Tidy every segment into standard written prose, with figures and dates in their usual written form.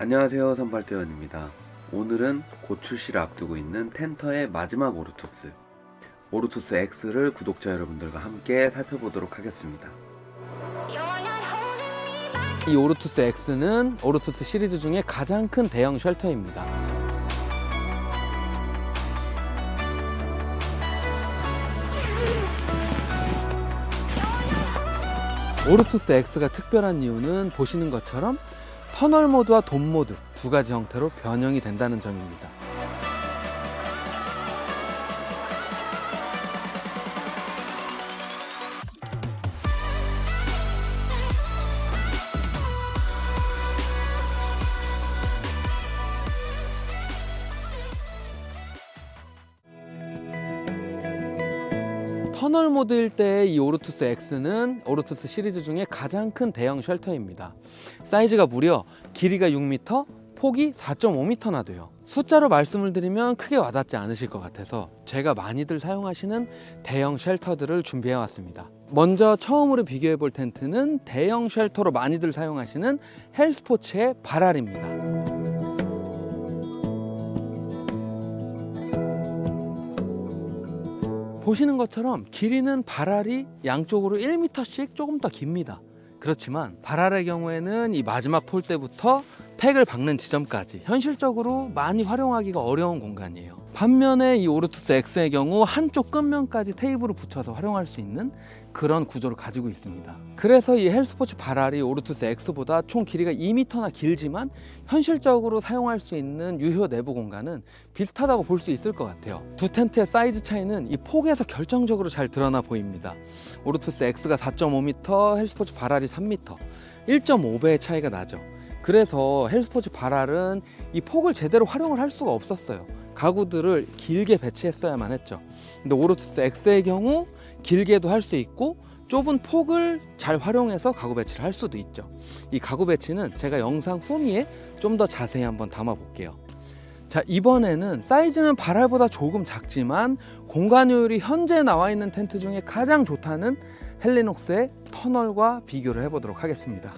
안녕하세요, 선발대원입니다. 오늘은 곧 출시를 앞두고 있는 텐터의 마지막 오르투스 X를 구독자 여러분들과 함께 살펴보도록 하겠습니다. 이 오르투스 X는 오르투스 시리즈 중에 가장 큰 대형 쉘터입니다. 오르투스 X가 특별한 이유는 보시는 것처럼 터널 모드와 돔 모드 두 가지 형태로 변형이 된다는 점입니다. 터널 모드일 때 이 오르투스 X는 오르투스 시리즈 중에 가장 큰 대형 쉘터입니다. 사이즈가 무려 길이가 6m, 폭이 4.5m나 돼요. 숫자로 말씀을 드리면 크게 와닿지 않으실 것 같아서 제가 많이들 사용하시는 대형 쉘터들을 준비해 왔습니다. 먼저 처음으로 비교해 볼 텐트는 대형 쉘터로 많이들 사용하시는 헬스포츠의 바랄입니다. 보시는 것처럼 길이는 바랄이 양쪽으로 1m씩 조금 더 깁니다. 그렇지만 바랄의 경우에는 이 마지막 폴대부터 팩을 박는 지점까지 현실적으로 많이 활용하기가 어려운 공간이에요. 반면에 이 오르투스 X의 경우 한쪽 끝면까지 테이블을 붙여서 활용할 수 있는 그런 구조를 가지고 있습니다. 그래서 이 헬스포츠 바랄이 오르투스 X보다 총 길이가 2m나 길지만 현실적으로 사용할 수 있는 유효 내부 공간은 비슷하다고 볼 수 있을 것 같아요. 두 텐트의 사이즈 차이는 이 폭에서 결정적으로 잘 드러나 보입니다. 오르투스 X가 4.5m, 헬스포츠 바랄이 3m, 1.5배의 차이가 나죠. 그래서 헬스포츠 바랄은 이 폭을 제대로 활용을 할 수가 없었어요. 가구들을 길게 배치했어야만 했죠. 근데 오르투스 X의 경우 길게도 할 수 있고 좁은 폭을 잘 활용해서 가구 배치를 할 수도 있죠. 이 가구 배치는 제가 영상 후미에 좀 더 자세히 한번 담아 볼게요. 자, 이번에는 사이즈는 바랄보다 조금 작지만 공간 효율이 현재 나와 있는 텐트 중에 가장 좋다는 헬리녹스의 터널과 비교를 해보도록 하겠습니다.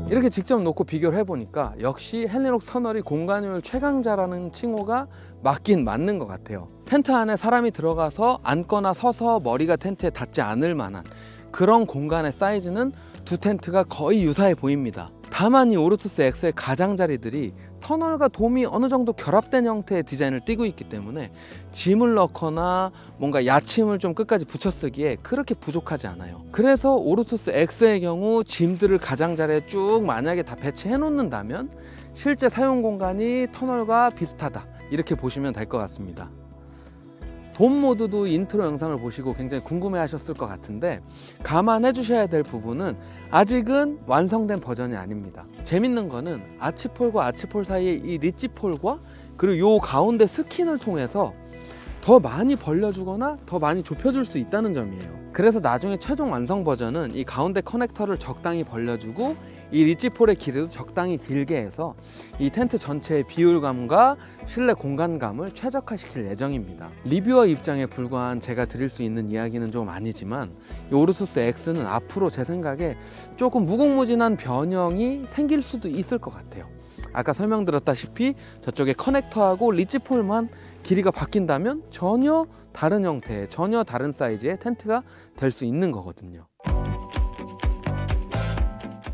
이렇게 직접 놓고 비교를 해보니까 역시 헬리녹스 터널이 공간효율 최강자라는 칭호가 맞긴 맞는 것 같아요. 텐트 안에 사람이 들어가서 앉거나 서서 머리가 텐트에 닿지 않을 만한 그런 공간의 사이즈는 두 텐트가 거의 유사해 보입니다. 다만 이 오르투스 X의 가장자리들이 터널과 돔이 어느 정도 결합된 형태의 디자인을 띠고 있기 때문에 짐을 넣거나 뭔가 야침을 좀 끝까지 붙여 쓰기에 그렇게 부족하지 않아요. 그래서 오르투스 X의 경우 짐들을 가장자리에 쭉 만약에 다 배치해 놓는다면 실제 사용 공간이 터널과 비슷하다, 이렇게 보시면 될 것 같습니다. 돔 모드도 인트로 영상을 보시고 굉장히 궁금해 하셨을 것 같은데 감안해 주셔야 될 부분은 아직은 완성된 버전이 아닙니다. 재밌는 거는 아치폴과 아치폴 사이에 이 리치폴과 그리고 요 가운데 스킨을 통해서 더 많이 벌려주거나 더 많이 좁혀줄 수 있다는 점이에요. 그래서 나중에 최종 완성 버전은 이 가운데 커넥터를 적당히 벌려주고 이 리치폴의 길이도 적당히 길게 해서 이 텐트 전체의 비율감과 실내 공간감을 최적화시킬 예정입니다. 리뷰어 입장에 불과한 제가 드릴 수 있는 이야기는 좀 아니지만 이 오르투스 X는 앞으로 제 생각에 조금 무궁무진한 변형이 생길 수도 있을 것 같아요. 아까 설명드렸다시피 저쪽에 커넥터하고 리치폴만 길이가 바뀐다면 전혀 다른 형태의, 전혀 다른 사이즈의 텐트가 될 수 있는 거거든요.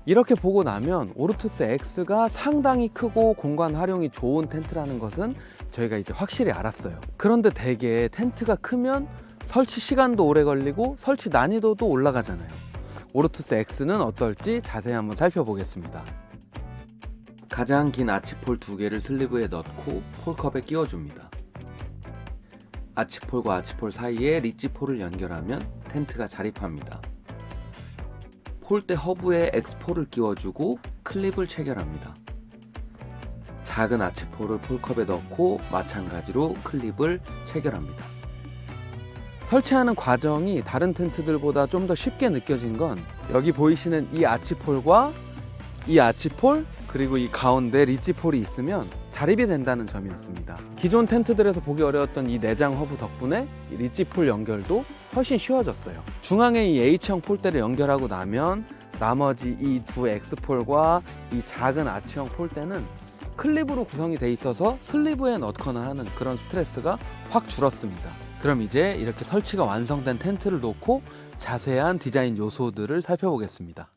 이렇게 보고 나면 오르투스 X가 상당히 크고 공간 활용이 좋은 텐트라는 것은 저희가 이제 확실히 알았어요. 그런데 대개 텐트가 크면 설치 시간도 오래 걸리고 설치 난이도도 올라가잖아요. 오르투스 X는 어떨지 자세히 한번 살펴보겠습니다. 가장 긴 아치폴 2개를 슬리브에 넣고 폴컵에 끼워줍니다. 아치폴과 아치폴 사이에 리치폴을 연결하면 텐트가 자립합니다. 폴대 허브에 X폴을 끼워주고 클립을 체결합니다. 작은 아치폴을 폴컵에 넣고 마찬가지로 클립을 체결합니다. 설치하는 과정이 다른 텐트들보다 좀 더 쉽게 느껴진 건 여기 보이시는 이 아치폴과 이 아치폴 그리고 이 가운데 리치폴이 있으면 자립이 된다는 점이었습니다. 기존 텐트들에서 보기 어려웠던 이 내장 허브 덕분에 이 리치폴 연결도 훨씬 쉬워졌어요. 중앙에 이 H형 폴대를 연결하고 나면 나머지 이 두 X폴과 이 작은 아치형 폴대는 클립으로 구성이 돼 있어서 슬리브에 넣거나 하는 그런 스트레스가 확 줄었습니다. 그럼 이제 이렇게 설치가 완성된 텐트를 놓고 자세한 디자인 요소들을 살펴보겠습니다.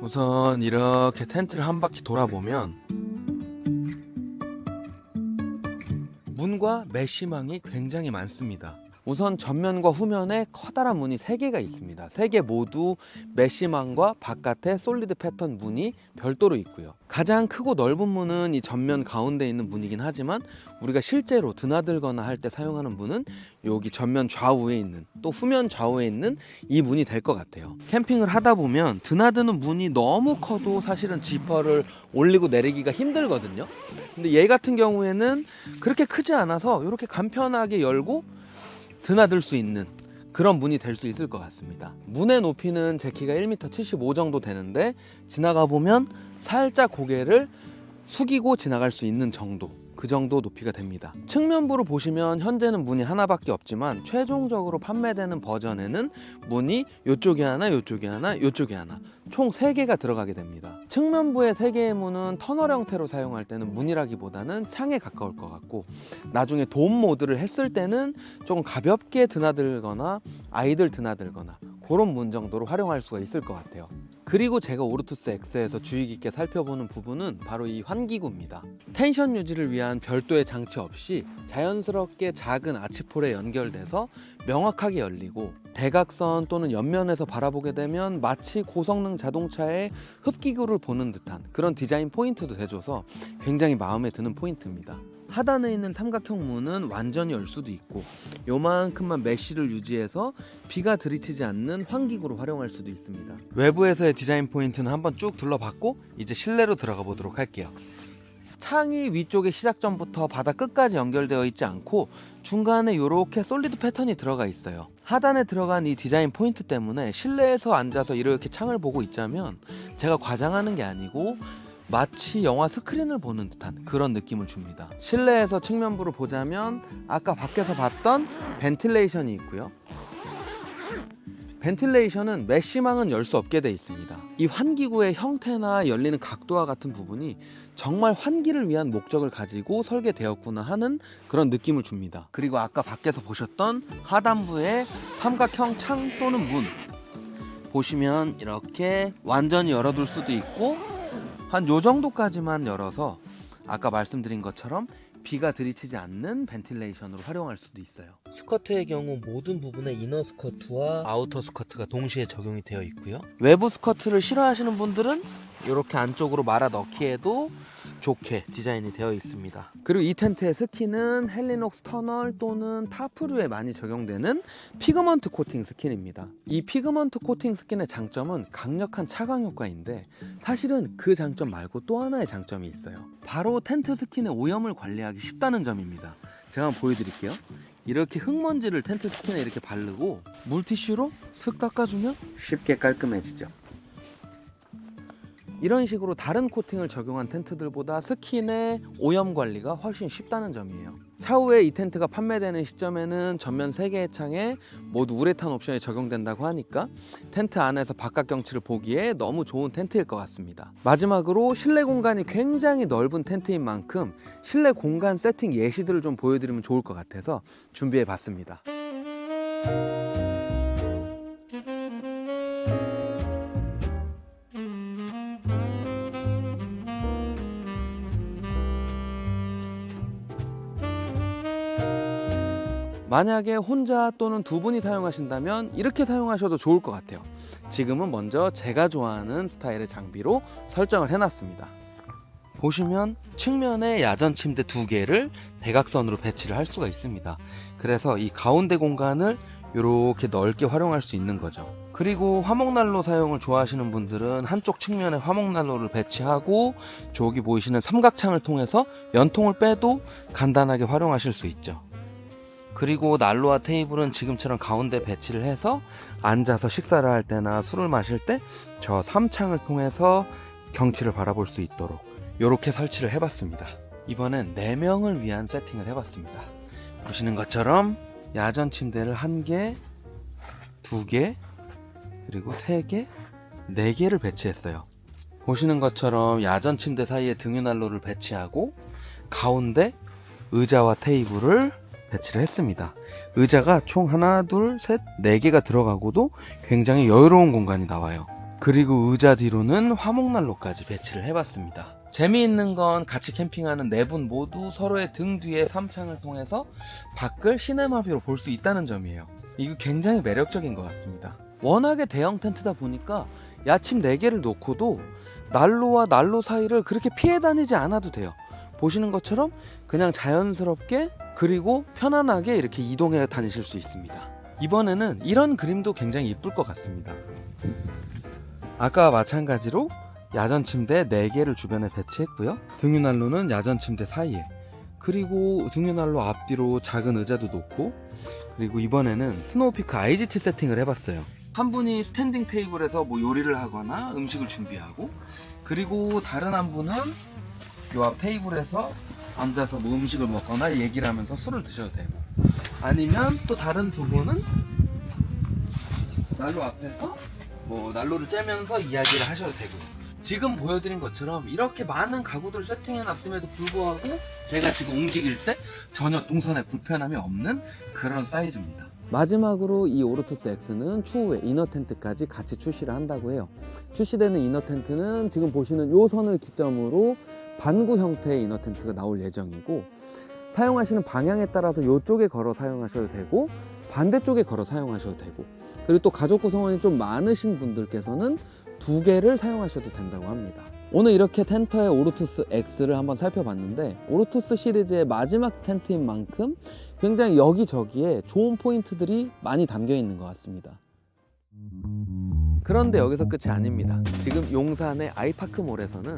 우선 이렇게 텐트를 한 바퀴 돌아보면 문과 메쉬망이 굉장히 많습니다. 우선 전면과 후면에 커다란 문이 3개가 있습니다. 3개 모두 메쉬망과 바깥에 솔리드 패턴 문이 별도로 있고요. 가장 크고 넓은 문은 이 전면 가운데 있는 문이긴 하지만 우리가 실제로 드나들거나 할 때 사용하는 문은 여기 전면 좌우에 있는, 또 후면 좌우에 있는 이 문이 될 것 같아요. 캠핑을 하다 보면 드나드는 문이 너무 커도 사실은 지퍼를 올리고 내리기가 힘들거든요. 근데 얘 같은 경우에는 그렇게 크지 않아서 이렇게 간편하게 열고 드나들 수 있는 그런 문이 될 수 있을 것 같습니다. 문의 높이는 제 키가 1m 75 정도 되는데 지나가 보면 살짝 고개를 숙이고 지나갈 수 있는 정도, 그 정도 높이가 됩니다. 측면부로 보시면 현재는 문이 하나밖에 없지만 최종적으로 판매되는 버전에는 문이 이쪽에 하나, 이쪽에 하나, 이쪽에 하나 총 3개가 들어가게 됩니다. 측면부의 3개의 문은 터널 형태로 사용할 때는 문이라기보다는 창에 가까울 것 같고, 나중에 돔 모드를 했을 때는 조금 가볍게 드나들거나 아이들 드나들거나 그런 문 정도로 활용할 수가 있을 것 같아요. 그리고 제가 오르투스 X에서 주의 깊게 살펴보는 부분은 바로 이 환기구입니다. 텐션 유지를 위한 별도의 장치 없이 자연스럽게 작은 아치폴에 연결돼서 명확하게 열리고, 대각선 또는 옆면에서 바라보게 되면 마치 고성능 자동차의 흡기구를 보는 듯한 그런 디자인 포인트도 돼줘서 굉장히 마음에 드는 포인트입니다. 하단에 있는 삼각형 문은 완전히 열 수도 있고, 요만큼만 메쉬를 유지해서 비가 들이치지 않는 환기구로 활용할 수도 있습니다. 외부에서의 디자인 포인트는 한번 쭉 둘러봤고, 이제 실내로 들어가 보도록 할게요. 창이 위쪽에 시작점부터 바닥 끝까지 연결되어 있지 않고 중간에 이렇게 솔리드 패턴이 들어가 있어요. 하단에 들어간 이 디자인 포인트 때문에 실내에서 앉아서 이렇게 창을 보고 있자면 제가 과장하는 게 아니고 마치 영화 스크린을 보는 듯한 그런 느낌을 줍니다. 실내에서 측면부를 보자면 아까 밖에서 봤던 벤틸레이션이 있고요. 벤틸레이션은 메쉬망은 열 수 없게 돼 있습니다. 이 환기구의 형태나 열리는 각도와 같은 부분이 정말 환기를 위한 목적을 가지고 설계되었구나 하는 그런 느낌을 줍니다. 그리고 아까 밖에서 보셨던 하단부의 삼각형 창 또는 문 보시면 이렇게 완전히 열어둘 수도 있고, 한 요 정도까지만 열어서 아까 말씀드린 것처럼 비가 들이치지 않는 벤틸레이션으로 활용할 수도 있어요. 스커트의 경우 모든 부분에 이너 스커트와 아우터 스커트가 동시에 적용이 되어 있고요. 외부 스커트를 싫어하시는 분들은 이렇게 안쪽으로 말아 넣기에도 좋게 디자인이 되어 있습니다. 그리고 이 텐트의 스킨은 헬리녹스 터널 또는 타프류에 많이 적용되는 피그먼트 코팅 스킨입니다. 이 피그먼트 코팅 스킨의 장점은 강력한 차광 효과인데, 사실은 그 장점 말고 또 하나의 장점이 있어요. 바로 텐트 스킨의 오염을 관리하기 쉽다는 점입니다. 제가 한번 보여드릴게요. 이렇게 흙먼지를 텐트 스킨에 이렇게 바르고 물티슈로 슥 닦아주면 쉽게 깔끔해지죠. 이런 식으로 다른 코팅을 적용한 텐트들보다 스킨의 오염 관리가 훨씬 쉽다는 점이에요. 차후에 이 텐트가 판매되는 시점에는 전면 3개의 창에 모두 우레탄 옵션이 적용된다고 하니까 텐트 안에서 바깥 경치를 보기에 너무 좋은 텐트일 것 같습니다. 마지막으로 실내 공간이 굉장히 넓은 텐트인 만큼 실내 공간 세팅 예시들을 좀 보여드리면 좋을 것 같아서 준비해 봤습니다. 만약에 혼자 또는 두 분이 사용하신다면 이렇게 사용하셔도 좋을 것 같아요. 지금은 먼저 제가 좋아하는 스타일의 장비로 설정을 해놨습니다. 보시면 측면에 야전 침대 2개를 대각선으로 배치를 할 수가 있습니다. 그래서 이 가운데 공간을 이렇게 넓게 활용할 수 있는 거죠. 그리고 화목난로 사용을 좋아하시는 분들은 한쪽 측면에 화목난로를 배치하고 저기 보이시는 삼각창을 통해서 연통을 빼도 간단하게 활용하실 수 있죠. 그리고 난로와 테이블은 지금처럼 가운데 배치를 해서 앉아서 식사를 할 때나 술을 마실 때 저 삼창을 통해서 경치를 바라볼 수 있도록 이렇게 설치를 해봤습니다. 이번엔 4명을 위한 세팅을 해봤습니다. 보시는 것처럼 야전 침대를 1개, 2개, 그리고 3개, 4개를 배치했어요. 보시는 것처럼 야전 침대 사이에 등유난로를 배치하고 가운데 의자와 테이블을 배치를 했습니다. 의자가 총 하나, 둘, 셋, 4개가 들어가고도 굉장히 여유로운 공간이 나와요. 그리고 의자 뒤로는 화목난로까지 배치를 해봤습니다. 재미있는 건 같이 캠핑하는 4분 모두 서로의 등 뒤에 삼창을 통해서 밖을 시네마뷰로 볼 수 있다는 점이에요. 이거 굉장히 매력적인 것 같습니다. 워낙에 대형 텐트다 보니까 야침 4개를 놓고도 난로와 난로 사이를 그렇게 피해 다니지 않아도 돼요. 보시는 것처럼 그냥 자연스럽게 그리고 편안하게 이렇게 이동해 다니실 수 있습니다. 이번에는 이런 그림도 굉장히 이쁠 것 같습니다. 아까와 마찬가지로 야전 침대 4개를 주변에 배치했고요. 등유난로는 야전 침대 사이에, 그리고 등유난로 앞뒤로 작은 의자도 놓고, 그리고 이번에는 스노우피크 IGT 세팅을 해봤어요. 한 분이 스탠딩 테이블에서 뭐 요리를 하거나 음식을 준비하고, 그리고 다른 한 분은 요 앞 테이블에서 앉아서 뭐 음식을 먹거나 얘기를 하면서 술을 드셔도 되고, 아니면 또 다른 두 분은 난로 앞에서 뭐 난로를 쬐면서 이야기를 하셔도 되고, 지금 보여드린 것처럼 이렇게 많은 가구들을 세팅해 놨음에도 불구하고 제가 지금 움직일 때 전혀 동선에 불편함이 없는 그런 사이즈입니다. 마지막으로 이 오르투스 X는 추후에 이너 텐트까지 같이 출시를 한다고 해요. 출시되는 이너 텐트는 지금 보시는 요 선을 기점으로 반구 형태의 이너 텐트가 나올 예정이고, 사용하시는 방향에 따라서 이쪽에 걸어 사용하셔도 되고 반대쪽에 걸어 사용하셔도 되고, 그리고 또 가족 구성원이 좀 많으신 분들께서는 2개를 사용하셔도 된다고 합니다. 오늘 이렇게 텐터의 오르투스 X를 한번 살펴봤는데, 오르투스 시리즈의 마지막 텐트인 만큼 굉장히 여기저기에 좋은 포인트들이 많이 담겨 있는 것 같습니다. 그런데 여기서 끝이 아닙니다. 지금 용산의 아이파크몰에서는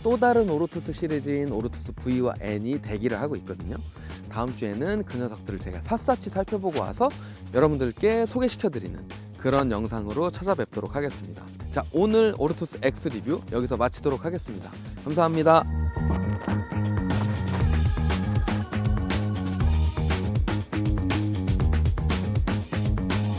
또 다른 오르투스 시리즈인 오르투스 V와 N이 대기를 하고 있거든요. 다음 주에는 그 녀석들을 제가 샅샅이 살펴보고 와서 여러분들께 소개시켜드리는 그런 영상으로 찾아뵙도록 하겠습니다. 자, 오늘 오르투스 X 리뷰 여기서 마치도록 하겠습니다. 감사합니다.